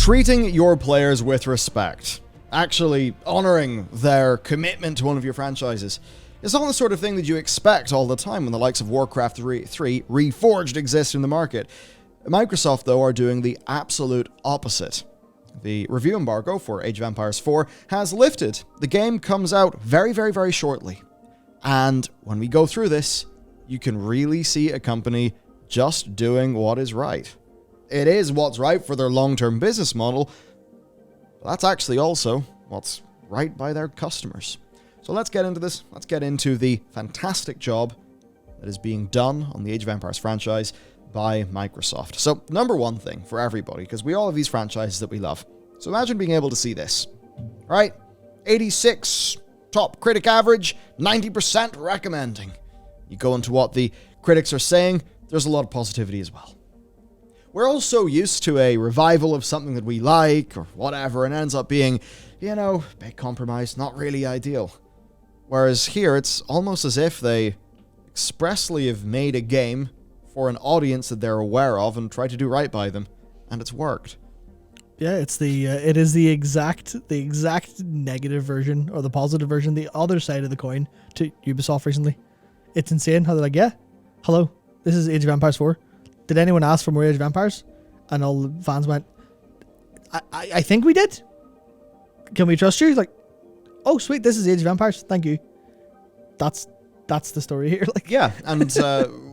Treating your players with respect, actually honoring their commitment to one of your franchises, is not the sort of thing that you expect all the time when the likes of Warcraft 3 Reforged exist in the market. Microsoft, though, are doing the absolute opposite. The review embargo for Age of Empires 4 has lifted. The game comes out very, very, very shortly. And when we go through this, you can really see a company just doing what is right. It is what's right for their long-term business model, but that's actually also what's right by their customers. So let's get into this. Let's get into the fantastic job that is being done on the Age of Empires franchise by Microsoft. So, number one thing for everybody, because we all have these franchises that we love. So imagine being able to see this, right? 86 top critic average, 90% recommending. You go into what the critics are saying, there's a lot of positivity as well. We're all so used to a revival of something that we like or whatever, and ends up being, big compromise, not really ideal. Whereas here, it's almost as if they expressly have made a game for an audience that they're aware of and try to do right by them, and it's worked. Yeah, it is the exact negative version, or the positive version, the other side of the coin to Ubisoft recently. It's insane how they're like, yeah, hello, this is Age of Empires 4. Did anyone ask for more Age of Empires? And all the fans went, I think we did. Can we trust you? Like, oh sweet, this is Age of Empires. Thank you. That's the story here. Like, yeah, and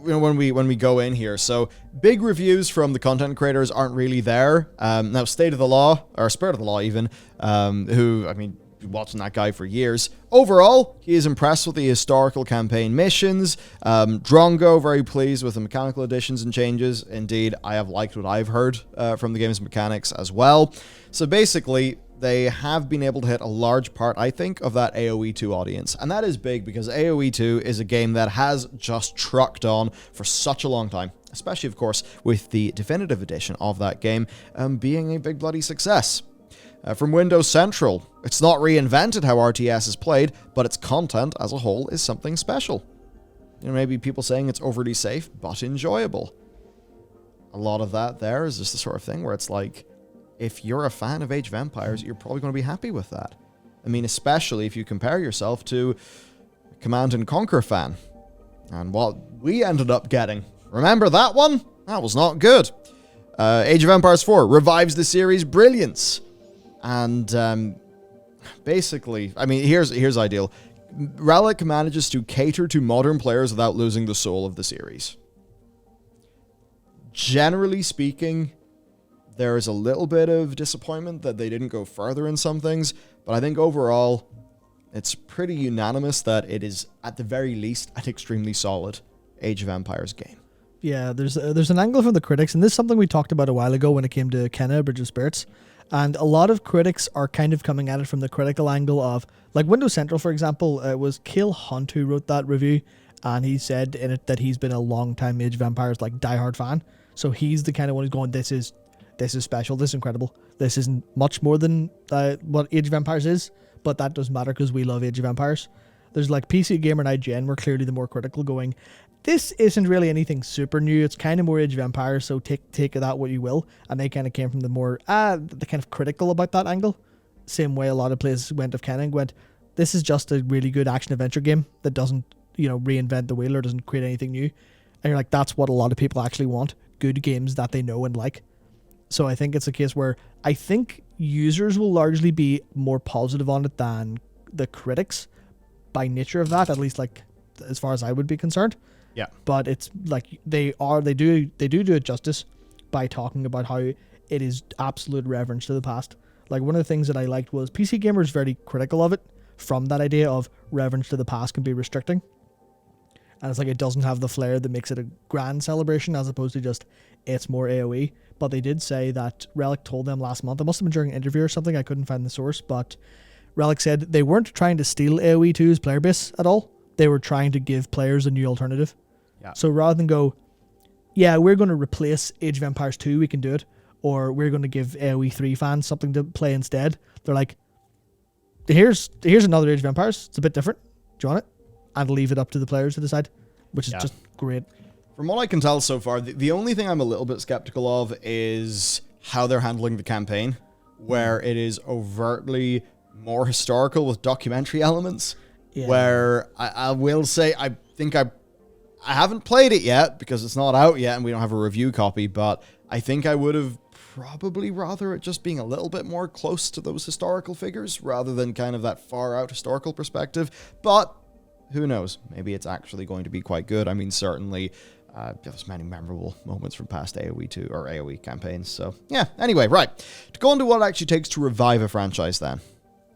when we go in here, so big reviews from the content creators aren't really there. Now, State of the Law, or Spirit of the Law even, who, I mean, been watching that guy for years. Overall, he is impressed with the historical campaign missions. Drongo, very pleased with the mechanical additions and changes. Indeed, I have liked what I've heard from the game's mechanics as well. So basically, they have been able to hit a large part, I think, of that AoE 2 audience. And that is big because AoE 2 is a game that has just trucked on for such a long time. Especially, of course, with the definitive edition of that game being a big bloody success. From Windows Central, it's not reinvented how RTS is played, but its content as a whole is something special. Maybe people saying it's overly safe, but enjoyable. A lot of that there is just the sort of thing where it's like, if you're a fan of Age of Empires, you're probably going to be happy with that. I mean, especially if you compare yourself to a Command & Conquer fan. And what we ended up getting. Remember that one? That was not good. Age of Empires 4 revives the series' brilliance. And basically, I mean, here's ideal. Relic manages to cater to modern players without losing the soul of the series. Generally speaking, there is a little bit of disappointment that they didn't go further in some things, but I think overall, it's pretty unanimous that it is, at the very least, an extremely solid Age of Empires game. Yeah, there's an angle from the critics, and this is something we talked about a while ago when it came to Kenna, Bridge of Spirits. And a lot of critics are kind of coming at it from the critical angle of, like Windows Central, for example, it was Kale Hunt who wrote that review, and he said in it that he's been a long-time Age of Empires, like, diehard fan. So he's the kind of one who's going, this is special, this is incredible. This isn't much more than what Age of Empires is, but that doesn't matter because we love Age of Empires. There's like PC Gamer and IGN were clearly the more critical, going, this isn't really anything super new. It's kind of more Age of Empires, so take that what you will. And they kind of came from the more, the kind of critical about that angle. Same way a lot of places went of Ken and went, this is just a really good action-adventure game that doesn't, reinvent the wheel or doesn't create anything new. And you're like, that's what a lot of people actually want. Good games that they know and like. So I think it's a case where I think users will largely be more positive on it than the critics by nature of that, at least like as far as I would be concerned. Yeah. But it's like they do it justice by talking about how it is absolute reverence to the past. Like one of the things that I liked was PC Gamer is very critical of it from that idea of reverence to the past can be restricting. And it's like it doesn't have the flair that makes it a grand celebration as opposed to just it's more AoE. But they did say that Relic told them last month, it must have been during an interview or something, I couldn't find the source, but Relic said they weren't trying to steal AoE 2's player base at all. They were trying to give players a new alternative. Yeah. So rather than go, yeah, we're going to replace Age of Empires 2, we can do it, or we're going to give AoE 3 fans something to play instead, they're like, here's another Age of Empires, it's a bit different, do you want it? And leave it up to the players to decide, which is just great. From what I can tell so far, the only thing I'm a little bit skeptical of is how they're handling the campaign, where it is overtly more historical with documentary elements, where I will say, I think I haven't played it yet because it's not out yet and we don't have a review copy, but I think I would have probably rather it just being a little bit more close to those historical figures rather than kind of that far out historical perspective. But who knows? Maybe it's actually going to be quite good. I mean, certainly there's many memorable moments from past AoE2 or AoE campaigns. So yeah, anyway, right. To go on to what it actually takes to revive a franchise then.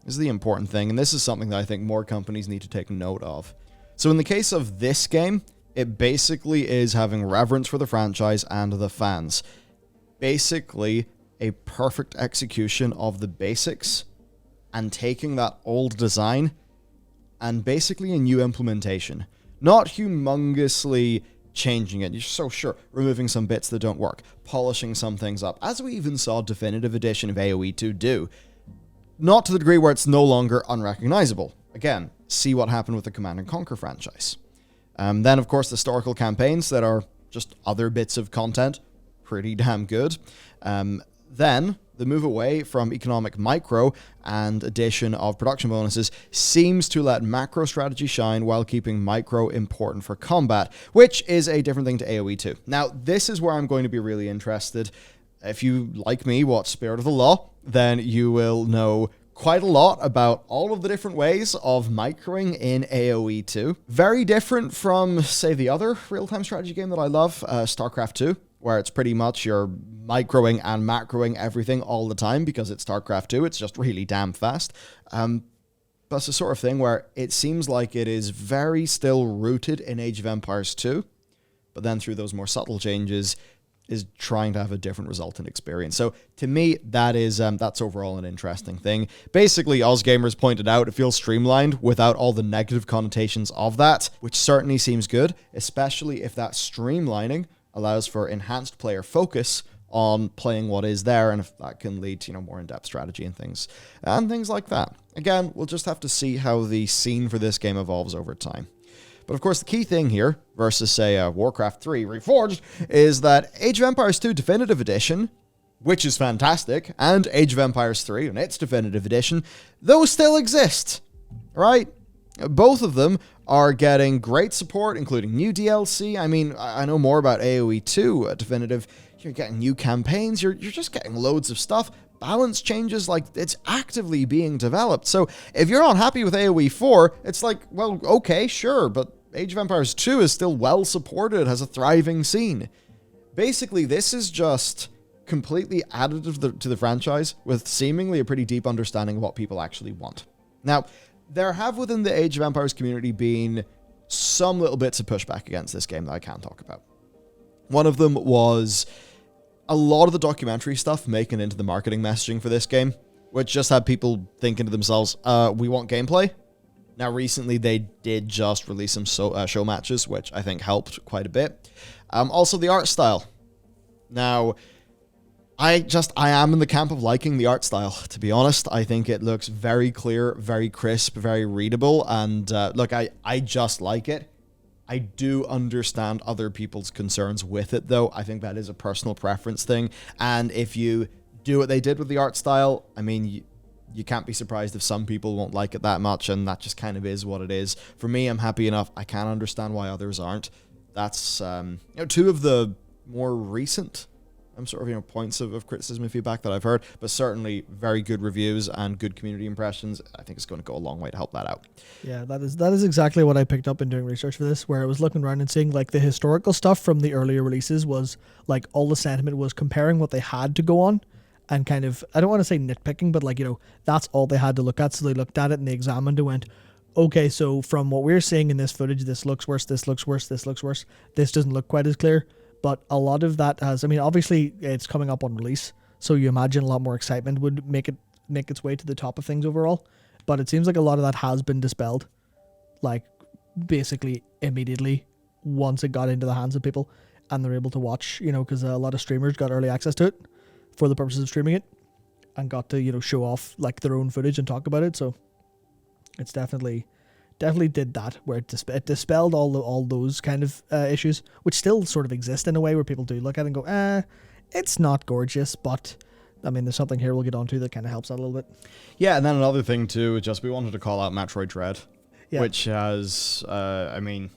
This is the important thing, and this is something that I think more companies need to take note of. So in the case of this game, it basically is having reverence for the franchise and the fans. Basically, a perfect execution of the basics and taking that old design and basically a new implementation. Not humongously changing it. You're so sure. Removing some bits that don't work. Polishing some things up. As we even saw Definitive Edition of AoE 2 do. Not to the degree where it's no longer unrecognizable. Again, see what happened with the Command & Conquer franchise. Then, of course, the historical campaigns that are just other bits of content. Pretty damn good. Then, the move away from economic micro and addition of production bonuses seems to let macro strategy shine while keeping micro important for combat, which is a different thing to AoE 2. Now, this is where I'm going to be really interested. If you, like me, watch Spirit of the Law, then you will know quite a lot about all of the different ways of microing in AoE 2. Very different from, say, the other real-time strategy game that I love, StarCraft 2, where it's pretty much you're microing and macroing everything all the time because it's StarCraft 2. It's just really damn fast. But it's the sort of thing where it seems like it is very still rooted in Age of Empires 2, but then through those more subtle changes is trying to have a different resultant experience. So to me, that is that's overall an interesting thing. Basically, OzGamers pointed out it feels streamlined without all the negative connotations of that, which certainly seems good, especially if that streamlining allows for enhanced player focus on playing what is there, and if that can lead to, more in-depth strategy and things like that. Again, we'll just have to see how the scene for this game evolves over time. But of course, the key thing here, versus, say, Warcraft 3 Reforged, is that Age of Empires 2 Definitive Edition, which is fantastic, and Age of Empires 3 and its Definitive Edition, those still exist, right? Both of them are getting great support, including new DLC. I mean, I know more about AoE 2 Definitive. You're getting new campaigns. You're just getting loads of stuff. Balance changes, like, it's actively being developed. So if you're not happy with AoE 4, it's like, well, okay, sure, but Age of Empires 2 is still well supported, has a thriving scene. Basically, this is just completely additive to the franchise with seemingly a pretty deep understanding of what people actually want. Now, there have within the Age of Empires community been some little bits of pushback against this game that I can't talk about. One of them was a lot of the documentary stuff making into the marketing messaging for this game, which just had people thinking to themselves, we want gameplay. Now, recently, they did just release some show matches, which I think helped quite a bit. Also, the art style. Now, I am in the camp of liking the art style, to be honest. I think it looks very clear, very crisp, very readable, and look, I just like it. I do understand other people's concerns with it, though. I think that is a personal preference thing, and if you do what they did with the art style, I mean, you can't be surprised if some people won't like it that much, and that just kind of is what it is. For me, I'm happy enough. I can't understand why others aren't. That's two of the more recent points of criticism and feedback that I've heard, but certainly very good reviews and good community impressions. I think it's going to go a long way to help that out. Yeah, that is exactly what I picked up in doing research for this, where I was looking around and seeing like the historical stuff from the earlier releases was like all the sentiment was comparing what they had to go on and kind of, I don't want to say nitpicking, but like, that's all they had to look at. So they looked at it and they examined and went, okay, so from what we're seeing in this footage, this looks worse, this looks worse, this looks worse. This doesn't look quite as clear. But a lot of that has, I mean, obviously it's coming up on release, so you imagine a lot more excitement would make its way to the top of things overall. But it seems like a lot of that has been dispelled, like basically immediately once it got into the hands of people and they're able to watch, because a lot of streamers got early access to it for the purposes of streaming it and got to, show off like their own footage and talk about it. So it's definitely did that, where it dispelled all those kind of issues, which still sort of exist in a way where people do look at it and go, It's not gorgeous, but I mean, there's something here we'll get onto that kind of helps out a little bit. Yeah, and then another thing too, just we wanted to call out Metroid Dread, Yeah. which has, I mean,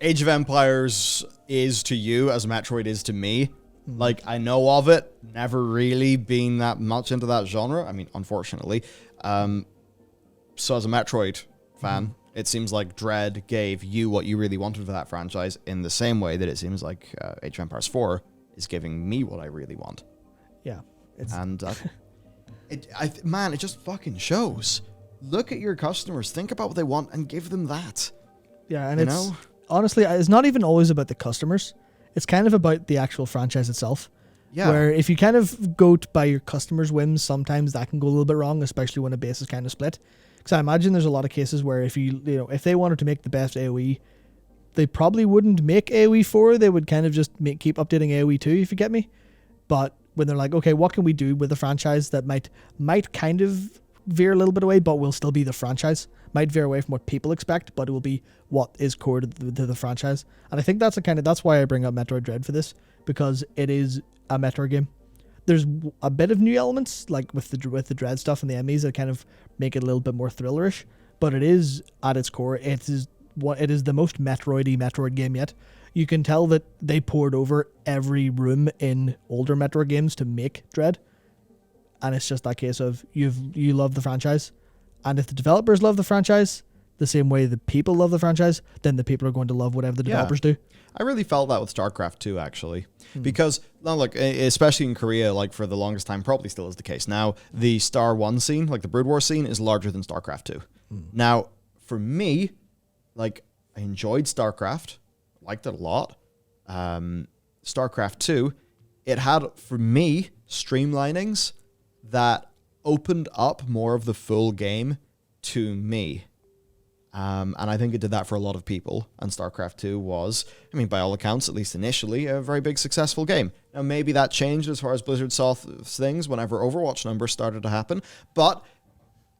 Age of Empires is to you as Metroid is to me. Like, I know of it, never really been that much into that genre. I mean, unfortunately. So as a Metroid fan, it seems like Dread gave you what you really wanted for that franchise in the same way that it seems like Age of Empires 4 is giving me what I really want. Yeah. And man, it just fucking shows. Look at your customers, think about what they want, and give them that. Yeah, and honestly, it's not even always about the customers. It's kind of about the actual franchise itself. Yeah. Where if you kind of go by your customers' whims, sometimes that can go a little bit wrong, especially when a base is kind of split. Because I imagine there's a lot of cases where if if they wanted to make the best AoE, they probably wouldn't make AoE 4. They would kind of just keep updating AoE 2, if you get me. But when they're like, okay, what can we do with the franchise that might kind of veer a little bit away, but will still be the franchise? Might veer away from what people expect, but it will be what is core to the franchise. And I think that's why I bring up Metroid Dread for this, because it is a Metroid game. There's a bit of new elements, like with the Dread stuff and the enemies, that kind of make it a little bit more thrillerish. But it is, at its core, it is the most Metroid-y Metroid game yet. You can tell that they poured over every room in older Metroid games to make Dread. And it's just that case of you love the franchise. And if the developers love the franchise the same way the people love the franchise, then the people are going to love whatever the developers do. I really felt that with StarCraft 2, actually. Because, like, especially in Korea, like, for the longest time, probably still is the case. Now, the Star 1 scene, like the Brood War scene, is larger than StarCraft 2. Now, for me, like, I enjoyed StarCraft. Liked it a lot. StarCraft 2, it had, for me, streamlinings that opened up more of the full game to me. And I think it did that for a lot of people. And StarCraft 2 was, I mean, by all accounts, at least initially, a very big successful game. Now, maybe that changed as far as Blizzard saw things whenever Overwatch numbers started to happen. But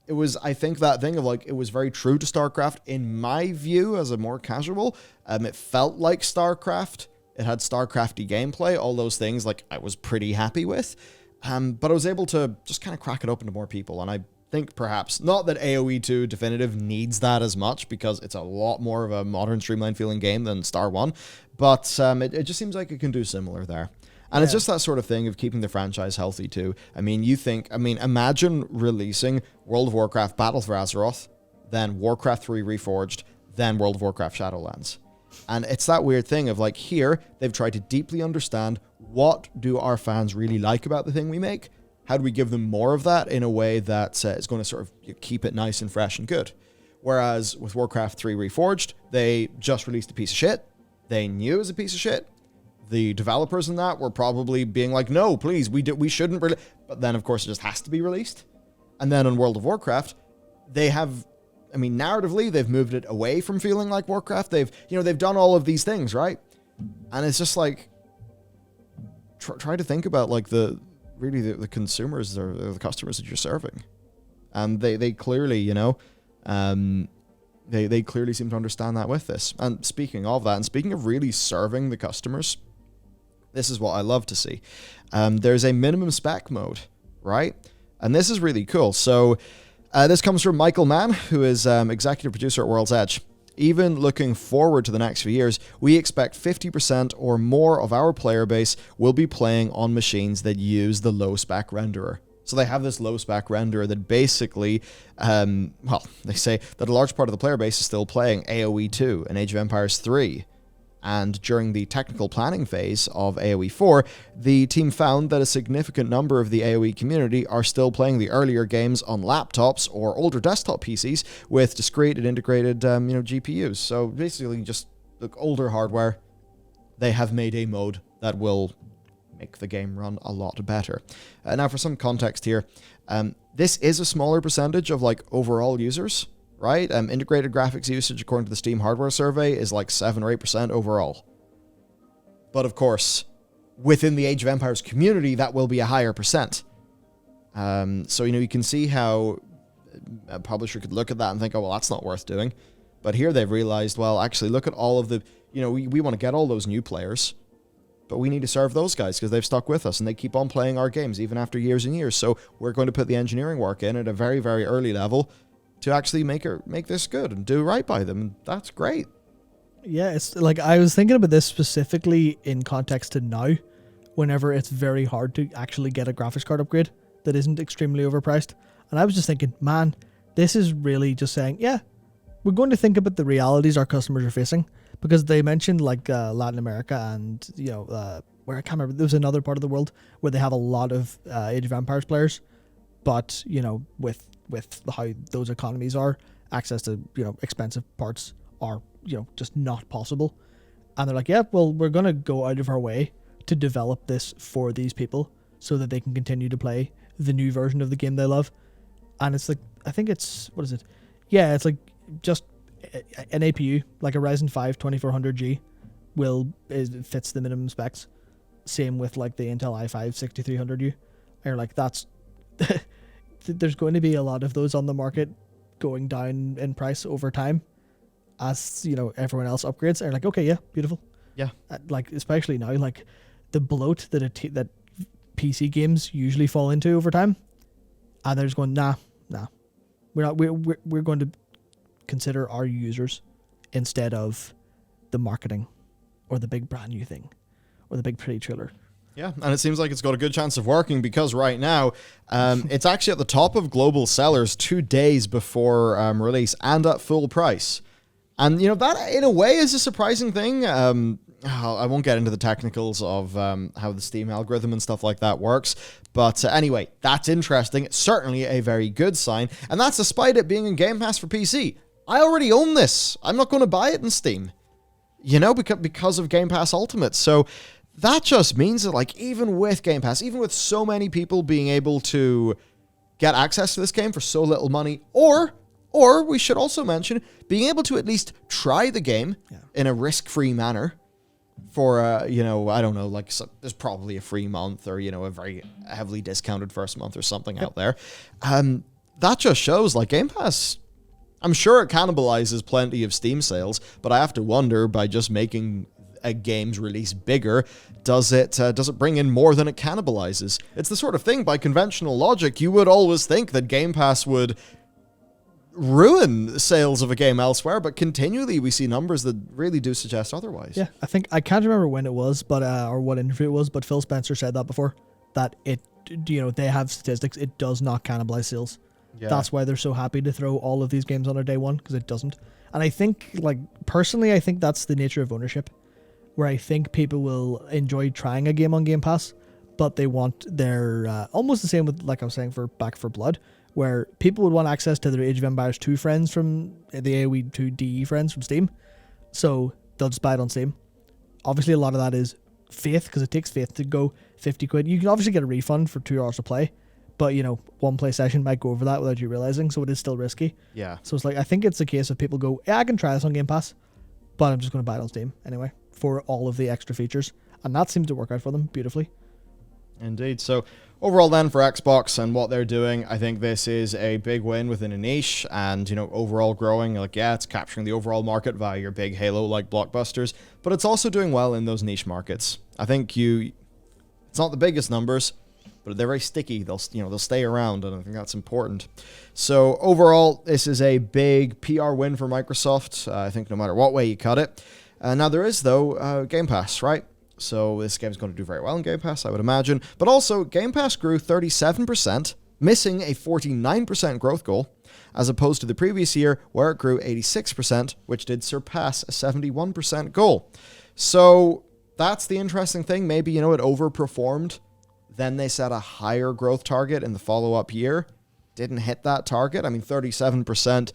it was, I think, that thing of, like, it was very true to StarCraft. In my view, as a more casual, it felt like StarCraft. It had StarCrafty gameplay, all those things, like, I was pretty happy with. But I was able to just kind of crack it open to more people. And I think perhaps, not that AoE 2 Definitive needs that as much, because it's a lot more of a modern streamlined feeling game than Star 1. But it just seems like it can do similar there. And it's just that sort of thing of keeping the franchise healthy too. I mean, imagine releasing World of Warcraft Battle for Azeroth, then Warcraft 3 Reforged, then World of Warcraft Shadowlands. And it's that weird thing of, like, here, they've tried to deeply understand what do our fans really like about the thing we make? How do we give them more of that in a way that is going to sort of keep it nice and fresh and good? Whereas with Warcraft 3 Reforged, they just released a piece of shit. They knew it was a piece of shit. The developers in that were probably being like, no, please, we shouldn't release. But then, of course, it just has to be released. And then on World of Warcraft, they have, I mean, narratively, they've moved it away from feeling like Warcraft. They've done all of these things, right? And it's just like, try to think about, like, the consumers or the customers that you're serving. And they clearly, they clearly seem to understand that with this. And speaking of that, and speaking of really serving the customers, this is what I love to see. There's a minimum spec mode, right? And this is really cool. So this comes from Michael Mann, who is executive producer at World's Edge. Even looking forward to the next few years, we expect 50% or more of our player base will be playing on machines that use the low-spec renderer. So they have this low-spec renderer that basically, they say that a large part of the player base is still playing AoE 2 and Age of Empires 3. And during the technical planning phase of AoE 4, the team found that a significant number of the AoE community are still playing the earlier games on laptops or older desktop PCs with discrete and integrated, GPUs. So basically, just look, older hardware. They have made a mode that will make the game run a lot better. Now, for some context here, this is a smaller percentage of, like, overall users. Right? Integrated graphics usage, according to the Steam hardware survey, is like 7 or 8% overall. But of course, within the Age of Empires community, that will be a higher percent. So, you can see how a publisher could look at that and think, oh, well, that's not worth doing. But here they've realized, well, actually, look at all of the, we want to get all those new players. but we need to serve those guys because they've stuck with us and they keep on playing our games even after years and years. So we're going to put the engineering work in at a very, very early level to actually make this good and do right by them. And that's great. Yeah, it's like I was thinking about this specifically in context to now, whenever it's very hard to actually get a graphics card upgrade that isn't extremely overpriced. And I was just thinking, man, this is really just saying, yeah, we're going to think about the realities our customers are facing, because they mentioned like Latin America and, where I can't remember, there was another part of the world where they have a lot of Age of Empires players, but, with how those economies are, access to, expensive parts are, just not possible. And they're like, yeah, well, we're going to go out of our way to develop this for these people so that they can continue to play the new version of the game they love. And it's like, I think it's, what is it? Yeah, it's like just an APU, like a Ryzen 5 2400G it fits the minimum specs. Same with like the Intel i5 6300U. And you're like, that's, there's going to be a lot of those on the market going down in price over time as, everyone else upgrades. And you're like, okay, yeah, beautiful. Yeah. Like, especially now, like the bloat that that PC games usually fall into over time. And they're just going, nah. We're going to consider our users instead of the marketing or the big brand new thing or the big pretty trailer. Yeah, and it seems like it's got a good chance of working because right now it's actually at the top of global sellers 2 days before release and at full price. And, that in a way is a surprising thing. I won't get into the technicals of how the Steam algorithm and stuff like that works. But anyway, that's interesting. It's certainly a very good sign. And that's despite it being in Game Pass for PC. I already own this. I'm not going to buy it in Steam. Because of Game Pass Ultimate. So that just means that, like, even with Game Pass, even with so many people being able to get access to this game for so little money, or we should also mention being able to at least try the game in a risk-free manner for, I don't know, like there's probably a free month or, a very heavily discounted first month or something out there. That just shows, like, Game Pass, I'm sure it cannibalizes plenty of Steam sales, but I have to wonder, by just making a game's release bigger, does it bring in more than it cannibalizes? It's the sort of thing, by conventional logic, you would always think that Game Pass would ruin sales of a game elsewhere, but continually we see numbers that really do suggest otherwise. Yeah, I can't remember when it was, but or what interview it was, but Phil Spencer said that before, that it, they have statistics, it does not cannibalize sales. Yeah. That's why they're so happy to throw all of these games on their day one, because it doesn't. And I think, like, personally, I think that's the nature of ownership, where I think people will enjoy trying a game on Game Pass, but they want their, almost the same with, like I was saying, for Back 4 Blood, where people would want access to their Age of Empires 2 friends from the AoE 2 DE friends from Steam. So they'll just buy it on Steam. Obviously, a lot of that is faith, because it takes faith to go 50 quid. You can obviously get a refund for 2 hours to play, but, one play session might go over that without you realizing, so it is still risky. Yeah. So it's like, I think it's a case of people go, yeah, I can try this on Game Pass, but I'm just going to buy it on Steam anyway for all of the extra features. And that seems to work out for them beautifully. Indeed. So overall then for Xbox and what they're doing, I think this is a big win within a niche and, overall growing. Like, yeah, it's capturing the overall market via your big Halo-like blockbusters, but it's also doing well in those niche markets. I think it's not the biggest numbers, but they're very sticky. They'll stay around, and I think that's important. So overall, this is a big PR win for Microsoft. I think no matter what way you cut it. Now there is, though, Game Pass, right? So this game's going to do very well in Game Pass, I would imagine. But also, Game Pass grew 37%, missing a 49% growth goal, as opposed to the previous year, where it grew 86%, which did surpass a 71% goal. So that's the interesting thing. Maybe, it overperformed. Then they set a higher growth target in the follow-up year. Didn't hit that target. I mean, 37%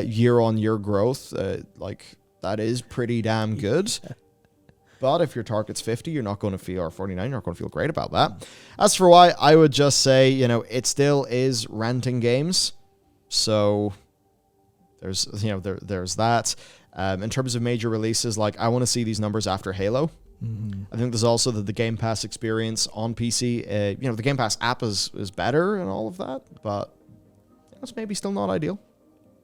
year-on-year growth, that is pretty damn good. But if your target's 50, you're not going to feel, or 49, you're not going to feel great about that. As for why, I would just say, it still is renting games. So there's that. In terms of major releases, I want to see these numbers after Halo. Mm-hmm. I think there's also the Game Pass experience on PC. The Game Pass app is better and all of that, but it's maybe still not ideal.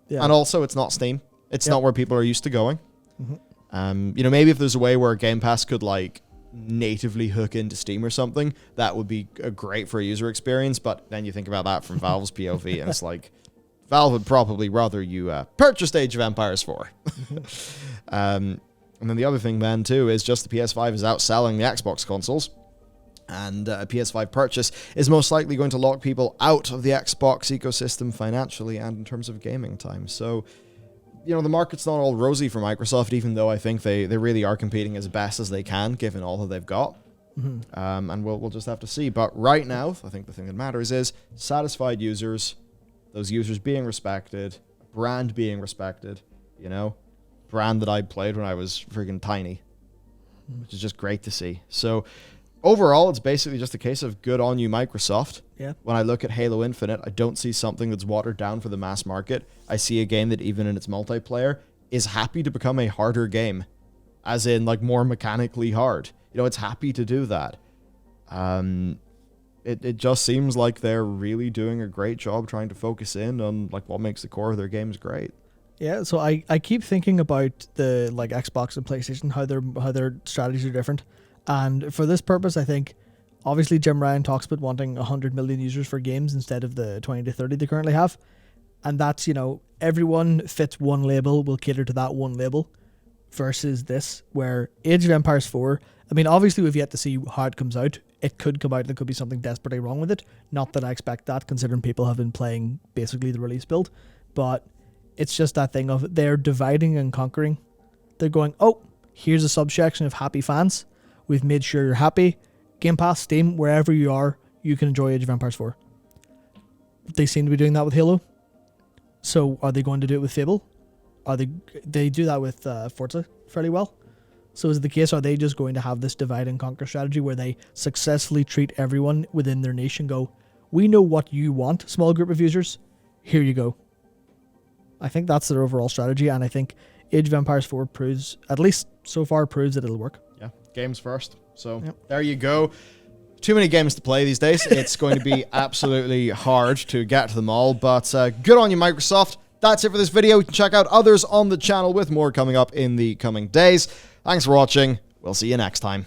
Yeah. And also, it's not Steam. It's not where people are used to going. Mm-hmm. Maybe if there's a way where Game Pass could natively hook into Steam or something, that would be great for a user experience. But then you think about that from Valve's POV, and it's like, Valve would probably rather you purchase Age of Empires 4. And then the other thing then too is just the PS5 is outselling the Xbox consoles. And a PS5 purchase is most likely going to lock people out of the Xbox ecosystem financially and in terms of gaming time. So, you know, the market's not all rosy for Microsoft, even though I think they really are competing as best as they can, given all that they've got. And we'll just have to see. But right now, I think the thing that matters is satisfied users, those users being respected, brand being respected, you know, brand that I played when I was friggin' tiny, which is just great to see. So overall, it's basically just a case of good on you, Microsoft. Yeah. When I look at Halo Infinite, I don't see something that's watered down for the mass market. I see a game that even in its multiplayer is happy to become a harder game, as in like more mechanically hard. You know, it's happy to do that. It just seems like they're really doing a great job trying to focus in on like what makes the core of their games great. Yeah, so I keep thinking about the like Xbox and PlayStation, how their strategies are different. And for this purpose, I think, obviously, Jim Ryan talks about wanting 100 million users for games instead of the 20 to 30 they currently have. And that's, you know, everyone fits one label, will cater to that one label, versus this, where Age of Empires 4, I mean, obviously, we've yet to see how it comes out. It could come out, there could be something desperately wrong with it. Not that I expect that, considering people have been playing basically the release build. But it's just that thing of they're dividing and conquering. They're going, oh, here's a subsection of happy fans. We've made sure you're happy. Game Pass, Steam, wherever you are, you can enjoy Age of Empires 4. They seem to be doing that with Halo. So are they going to do it with Fable? They do that with Forza fairly well. So is it the case, are they just going to have this divide and conquer strategy where they successfully treat everyone within their niche and go, we know what you want, small group of users, here you go. I think that's their overall strategy, and I think Age of Empires 4 proves, at least so far, proves that it'll work. Yeah, games first. So There you go. Too many games to play these days. It's going to be absolutely hard to get to them all, but good on you, Microsoft. That's it for this video. You can check out others on the channel with more coming up in the coming days. Thanks for watching. We'll see you next time.